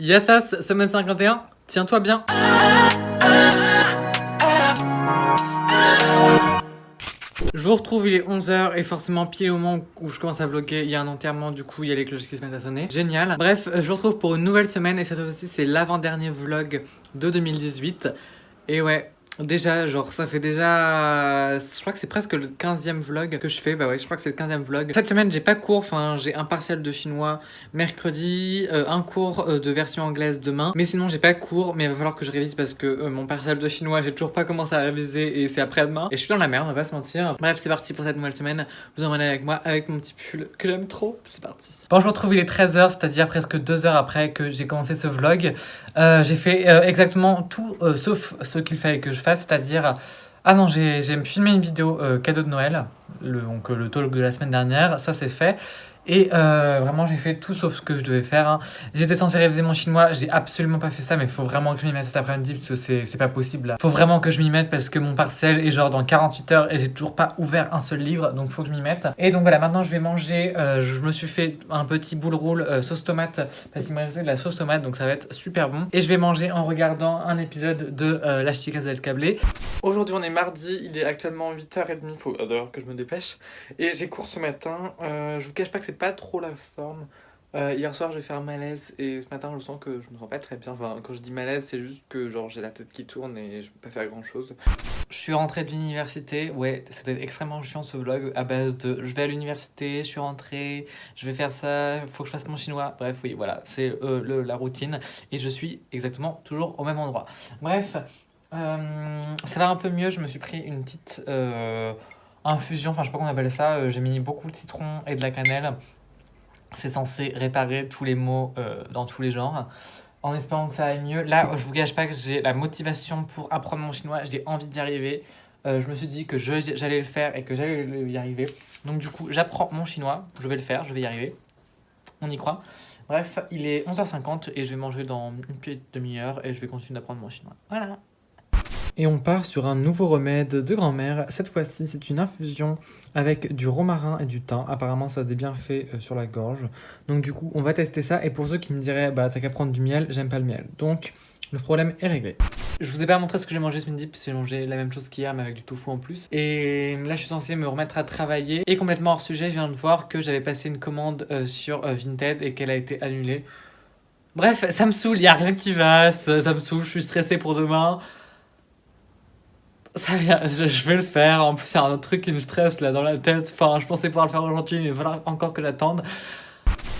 Yassas, semaine 51, tiens-toi bien. Je vous retrouve, il est 11h et forcément pile au moment où je commence à vlogger, il y a un enterrement, du coup il y a les cloches qui se mettent à sonner. Génial. Bref, je vous retrouve pour une nouvelle semaine et cette fois-ci c'est l'avant-dernier vlog de 2018. Et ouais, déjà, genre ça fait déjà... Je crois que c'est presque le 15e vlog que je fais. Bah ouais, je crois que c'est le 15e vlog. Cette semaine, j'ai pas cours, enfin j'ai un partiel de chinois mercredi, un cours de version anglaise demain. Mais sinon, j'ai pas cours, mais il va falloir que je révise parce que mon partiel de chinois, j'ai toujours pas commencé à réviser et c'est après-demain. Et je suis dans la merde, on va pas se mentir. Bref, c'est parti pour cette nouvelle semaine. Vous emmenez avec moi avec mon petit pull que j'aime trop. C'est parti. Bon, je vous retrouve, il est 13h, c'est-à-dire presque 2 heures après que j'ai commencé ce vlog. J'ai fait exactement tout sauf ce qu'il fallait que je fasse, c'est-à-dire... Ah non, j'ai filmé une vidéo cadeau de Noël, donc le talk de la semaine dernière, ça c'est fait. Et vraiment j'ai fait tout sauf ce que je devais faire, hein. J'étais censé réviser mon chinois, j'ai absolument pas fait ça, mais il faut vraiment que je m'y mette cet après-midi parce que c'est pas possible là. Faut vraiment que je m'y mette parce que mon partiel est genre dans 48 heures et j'ai toujours pas ouvert un seul livre, donc faut que je m'y mette. Et donc voilà, maintenant je vais manger, je me suis fait un petit boule roule sauce tomate parce qu'il m'a resté de la sauce tomate, donc ça va être super bon. Et je vais manger en regardant un épisode de Las Chicas del Cable. Aujourd'hui on est mardi, il est actuellement 8h30, faut d'ailleurs que je me dépêche. Et j'ai cours ce matin, je vous cache pas que c'est pas trop la forme. Hier soir j'ai fait un malaise et ce matin je sens que je me sens pas très bien. Enfin quand je dis malaise c'est juste que genre j'ai la tête qui tourne et je peux pas faire grand chose. Je suis rentrée de l'université, ouais c'était extrêmement chiant ce vlog à base de je vais à l'université, je suis rentrée, je vais faire ça, faut que je fasse mon chinois. Bref oui voilà c'est la routine et je suis exactement toujours au même endroit. Bref, ça va un peu mieux, je me suis pris une petite infusion, enfin je sais pas comment on appelle ça, j'ai mis beaucoup de citron et de la cannelle. C'est censé réparer tous les maux dans tous les genres, en espérant que ça aille mieux. Là, je vous gâche pas que j'ai la motivation pour apprendre mon chinois, j'ai envie d'y arriver. Je me suis dit que j'allais le faire et que j'allais y arriver. Donc du coup, j'apprends mon chinois, je vais le faire, je vais y arriver. On y croit. Bref, il est 11h50 et je vais manger dans une petite demi-heure et je vais continuer d'apprendre mon chinois. Voilà. Et on part sur un nouveau remède de grand-mère. Cette fois-ci, c'est une infusion avec du romarin et du thym. Apparemment, ça a des bienfaits sur la gorge. Donc du coup, on va tester ça. Et pour ceux qui me diraient, bah t'as qu'à prendre du miel, j'aime pas le miel. Donc, le problème est réglé. Je vous ai pas montré ce que j'ai mangé ce midi, parce que j'ai mangé la même chose qu'hier, mais avec du tofu en plus. Et là, je suis censé me remettre à travailler. Et complètement hors sujet, je viens de voir que j'avais passé une commande sur Vinted et qu'elle a été annulée. Bref, ça me saoule, y a rien qui va, ça me saoule, je suis stressé pour demain. Ça vient, je vais le faire. En plus, c'est un autre truc qui me stresse là dans la tête. Enfin, je pensais pouvoir le faire aujourd'hui, mais voilà, encore que j'attende.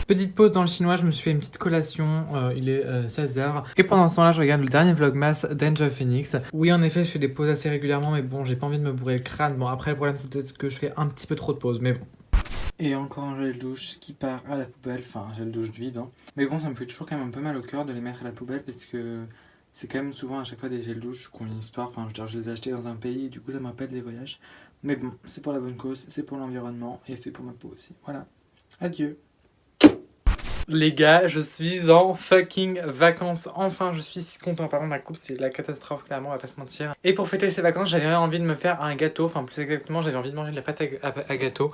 Petite pause dans le chinois, je me suis fait une petite collation, il est 16h. Et pendant ce temps-là, je regarde le dernier vlogmas d'Angel Phoenix. Oui, en effet, je fais des pauses assez régulièrement, mais bon, j'ai pas envie de me bourrer le crâne. Bon, après, le problème, c'est peut-être que je fais un petit peu trop de pauses, mais bon. Et encore un gel douche qui part à la poubelle, enfin, un gel douche vide, hein. Mais bon, ça me fait toujours quand même un peu mal au cœur de les mettre à la poubelle parce que c'est quand même souvent à chaque fois des gels douche qui ont une histoire. Enfin, je veux dire, je les ai achetés dans un pays et du coup, ça me rappelle des voyages. Mais bon, c'est pour la bonne cause, c'est pour l'environnement et c'est pour ma peau aussi. Voilà. Adieu. Les gars, je suis en fucking vacances. Enfin, je suis si content. Par contre, ma coupe, c'est la catastrophe, clairement, on va pas se mentir. Et pour fêter ces vacances, j'avais envie de me faire un gâteau. Enfin, plus exactement, j'avais envie de manger de la pâte à gâteau.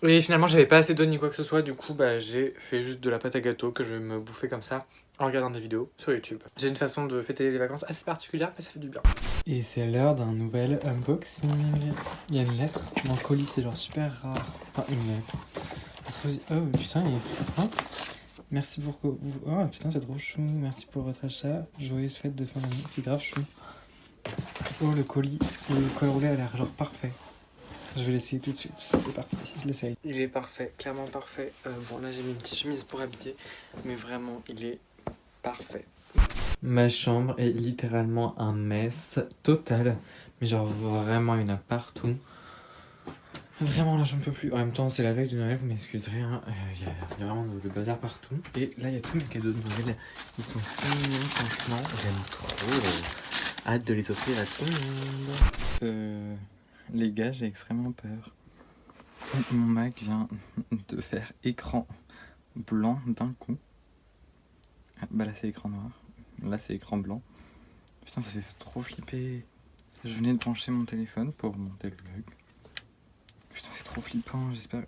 Et finalement, j'avais pas assez d'eau ni quoi que ce soit. Du coup, bah, j'ai fait juste de la pâte à gâteau que je vais me bouffer comme ça en regardant des vidéos sur YouTube. J'ai une façon de fêter les vacances assez particulière, mais ça fait du bien. Et c'est l'heure d'un nouvel unboxing. Il y a une lettre. Mon colis, c'est genre super rare. Enfin, une lettre. Oh putain, il est... Hein, merci pour... Oh putain, c'est trop chou. Merci pour votre achat. Joyeuse fête de fin d'année. C'est grave chou. Oh, le colis. Le col roulé a l'air genre parfait. Je vais l'essayer tout de suite. C'est parti, je l'essaye. Il est parfait, clairement parfait. Bon, là j'ai mis une petite chemise pour habiller. Mais vraiment, il est parfait. Ma chambre est littéralement un mess total. Mais genre vraiment, il y en a partout. Vraiment là j'en peux plus. En même temps c'est la veille de Noël, vous m'excuserez, hein. Y a vraiment le bazar partout. Et là il y a tous mes cadeaux de Noël. Ils sont si mignons franchement. J'aime trop. Hâte de les offrir à tout le monde. Les gars, j'ai extrêmement peur. Mon Mac vient de faire écran blanc d'un coup. Ah, bah là c'est écran noir. Là c'est écran blanc. Putain, ça fait trop flipper. Je venais de brancher mon téléphone pour monter le vlog. Putain, c'est trop flippant, j'espère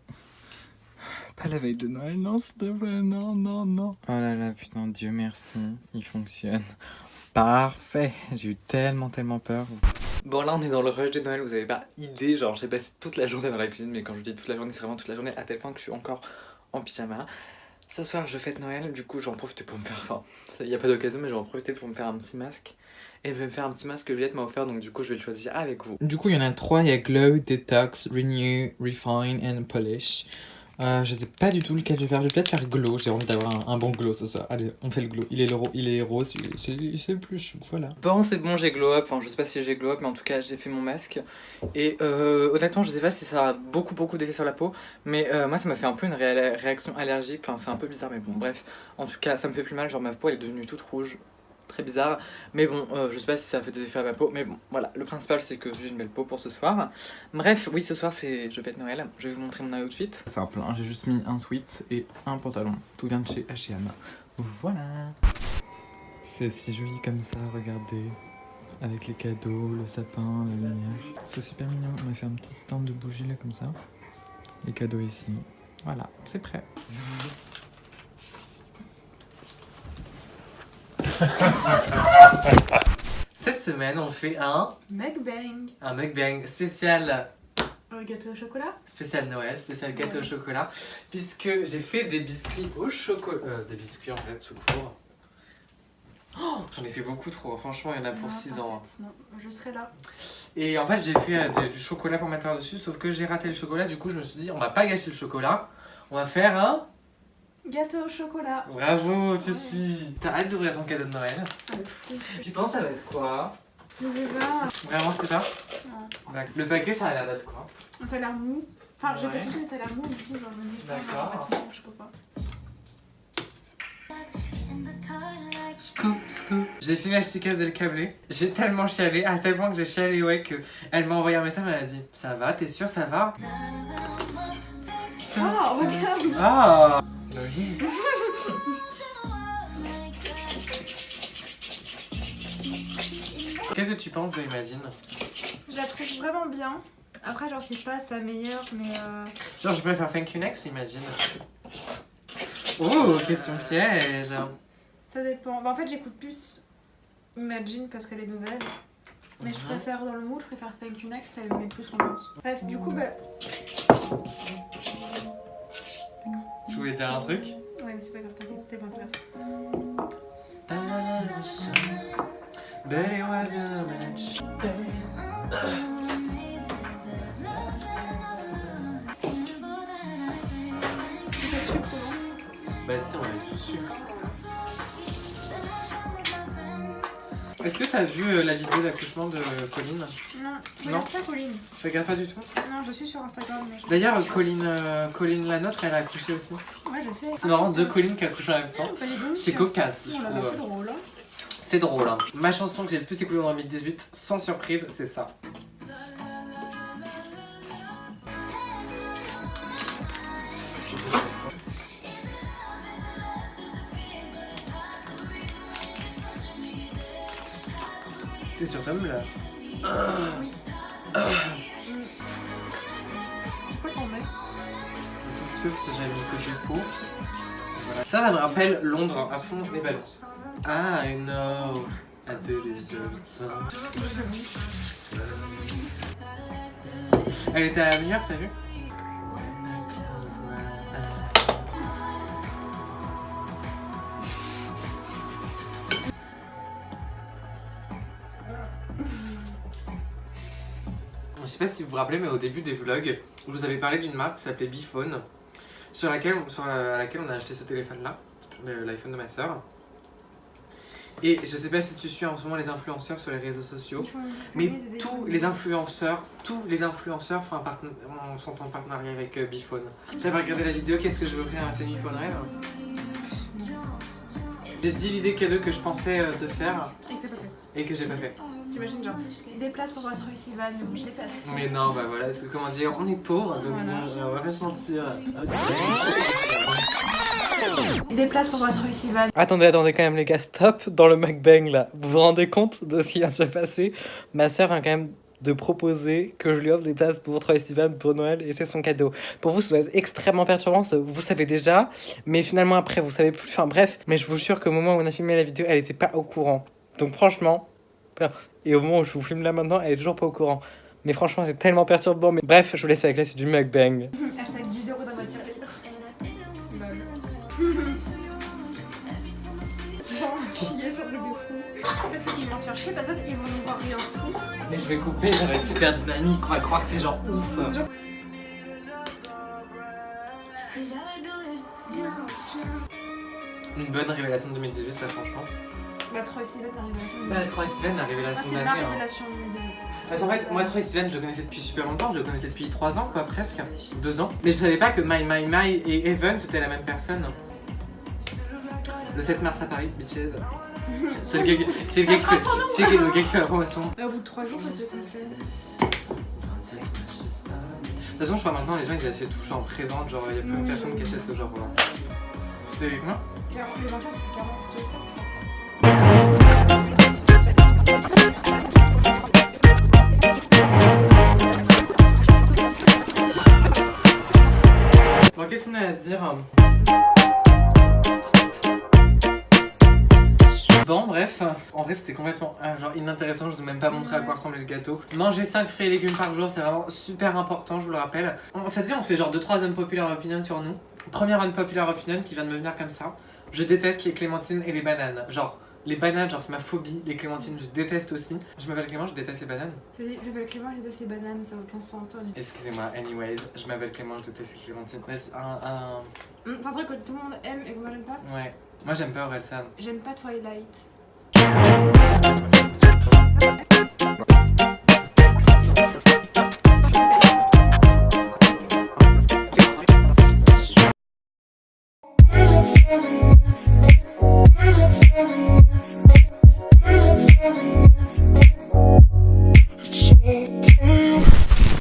Pas la veille de Noël, non, s'il te plaît, non, non, non. Oh là là, putain, Dieu merci, il fonctionne. Parfait, j'ai eu tellement peur. Bon là on est dans le rush de Noël, vous avez pas idée, genre j'ai passé toute la journée dans la cuisine, mais quand je dis toute la journée c'est vraiment toute la journée à tel point que je suis encore en pyjama. Ce soir je fête Noël, du coup je vais en profiter pour me faire, enfin il n'y a pas d'occasion mais je vais en profiter pour me faire un petit masque. Et je vais me faire un petit masque que Juliette m'a offert, donc du coup je vais le choisir avec vous. Du coup il y en a 3, il y a Glow, Detox, Renew, Refine and Polish. Je sais pas du tout lequel je vais faire. Je vais peut-être faire glow. J'ai envie d'avoir un bon glow ce soir. Allez, on fait le glow. Il est rose, c'est le plus chou. Voilà. Bon, c'est bon, j'ai glow up. Enfin, je sais pas si j'ai glow up, mais en tout cas, j'ai fait mon masque. Et honnêtement, je sais pas si ça a beaucoup d'effet sur la peau. Mais moi, ça m'a fait un peu une réaction allergique. Enfin, c'est un peu bizarre, mais bon, bref. En tout cas, ça me fait plus mal. Genre, ma peau elle est devenue toute rouge. Très bizarre, mais bon, je sais pas si ça fait des effets à ma peau, mais bon, voilà, le principal c'est que j'ai une belle peau pour ce soir. Bref, oui, ce soir c'est je fête Noël, je vais vous montrer mon outfit. Simple, hein, j'ai juste mis un sweat et un pantalon, tout vient de chez H&M. Voilà. C'est si joli comme ça, regardez, avec les cadeaux, le sapin, la lumière. C'est super mignon, on a fait un petit stand de bougies là comme ça. Les cadeaux ici, voilà, c'est prêt. Cette semaine, on fait un mukbang. Un mukbang spécial Gâteau au chocolat. Spécial Noël, spécial gâteau au chocolat. Puisque j'ai fait des biscuits au chocolat. Des biscuits en fait, tout court. Oh, j'en ai fait beaucoup trop, franchement, il y en a pour 6 ans. Non, je serai là. Et en fait, j'ai fait du chocolat pour mettre par-dessus, sauf que j'ai raté le chocolat. Du coup, je me suis dit, on va pas gâcher le chocolat. On va faire un gâteau au chocolat. Bravo, tu suis. T'as hâte d'ouvrir ton cadeau de Noël? Fou. Tu penses ça va être quoi? Je sais pas. Vraiment, c'est ça? Non. Le paquet, ça a l'air d'être quoi? Ça a l'air mou. Enfin, j'ai Ouais. pas tout dit, ça a l'air mou, du coup, genre, je me dis, D'accord. je peux pas. Scoop, scoop. J'ai fini la chicasse del câblé. J'ai tellement chialé, à tel point que j'ai chialé, ouais, que elle m'a envoyé un message, elle m'a dit, ça va, t'es sûr, ça va? Oh, regarde. Ah oui. Qu'est-ce que tu penses de Imagine? Je la trouve vraiment bien. Après, genre, c'est pas sa meilleure, mais Genre, je préfère Thank You Next ou Imagine? Oh, question piège. ça dépend. Bah, en fait, j'écoute plus Imagine parce qu'elle est nouvelle. Mais je préfère dans le mood, je préfère Thank You Next, elle met plus l'ambiance. Bref, du coup, bah. Je voulais dire un truc? Ouais, mais c'est pas grave, t'inquiète, t'es pas intéressant. But it wasn't a match. Bah si, on a du sucre. Est-ce que t'as vu la vidéo d'accouchement de Colline? Non, je regarde pas Colline. Tu regardes pas du tout? Non, je suis sur Instagram. Mais D'ailleurs, Colline la nôtre, elle a accouché aussi. ouais, je sais. C'est marrant, deux Colline qui accouchent en même temps. C'est cocasse, je C'est trouve. drôle. Hein. C'est drôle. Hein. Ma chanson que j'ai le plus écoutée en 2018, sans surprise, c'est ça. T'es sur Tumblr là? Oui. Pourquoi t'en mets? Un tout petit peu parce que j'avais mis le côté pot. Voilà. Ça me rappelle Londres à fond les ballons. Ah, I know. I do this. Elle était à New York, t'as vu? Je sais pas si vous vous rappelez, mais au début des vlogs, je vous avais parlé d'une marque qui s'appelait Bphone, à laquelle on a acheté ce téléphone-là, l'iPhone de ma soeur. Et je sais pas si tu suis en ce moment les influenceurs sur les réseaux sociaux, mais tous les influenceurs sont en partenariat avec Bphone. J'avais regardé la vidéo, qu'est-ce que je veux offrir à ma famille Bphone Rêve. J'ai dit l'idée cadeau que je pensais te faire et que j'ai pas fait. T'imagines genre des places pour votre festival, mais bon, je l'ai fait. Mais non, bah voilà, c'est comment dire, on est pauvres, donc on va pas se mentir. Des places pour votre festival. Attendez quand même les gars, stop dans le mukbang là. Vous vous rendez compte de ce qui vient de se passer? Ma soeur vient quand même de proposer que je lui offre des places pour Troye Sivan pour Noël et c'est son cadeau. Pour vous, ça doit être extrêmement perturbant, vous savez déjà, mais finalement après, vous savez plus. Enfin bref, mais je vous jure qu'au moment où on a filmé la vidéo, elle était pas au courant. Donc franchement, et au moment où je vous filme là maintenant, elle est toujours pas au courant. Mais franchement, c'est tellement perturbant. Mais bref, je vous laisse avec là, c'est du mukbang. Hashtag 10 € dans ma tirelire. Chier sur le bébé. Ils vont se faire chier parce qu'ils vont nous voir rien foutre. Mais je vais couper, ça va être super dynamique. On va croire que c'est genre ouf. Une bonne révélation de 2018, ça franchement. Bah, Troye Sivan, la révélation. Troye Sivan, la révélation de c'est l'année. ma révélation de 2018. Parce qu'en fait, moi, Troye Sivan, je le connaissais depuis super longtemps. Je le connaissais depuis 3 ans, quoi, presque. 2 ans. Mais je savais pas que My et Evan, c'était la même personne. Le 7 mars à Paris, bitches. C'est le gars qui fait la promotion. Au bout de 3 jours, ça te conseille. De toute façon, je crois maintenant les gens ils achètent tout en présente, genre il y a plus personne qui achète ce genre là. C'était avec moi? Les 21 c'était 40, je sais. Bon, qu'est-ce qu'on a à dire? Bon, bref, en vrai c'était complètement genre inintéressant, je vous ai même pas montré à quoi ressemblait le gâteau. Manger 5 fruits et légumes par jour, c'est vraiment super important, je vous le rappelle. Ça dit, on fait genre 2-3 unpopular opinions sur nous. Première unpopular opinion qui vient de me venir comme ça. Je déteste les clémentines et les bananes. Genre, les bananes, genre c'est ma phobie. Les clémentines, je déteste aussi. Je m'appelle Clément, je déteste les bananes. Vas-y, je m'appelle Clément, je déteste les bananes, ça n'a aucun sens. Toi. Excusez-moi, anyways, je m'appelle Clément, je déteste les clémentines. Vas-y, C'est un truc que tout le monde aime et que moi j'aime pas. Ouais, moi j'aime pas Orelsan. J'aime pas Twilight.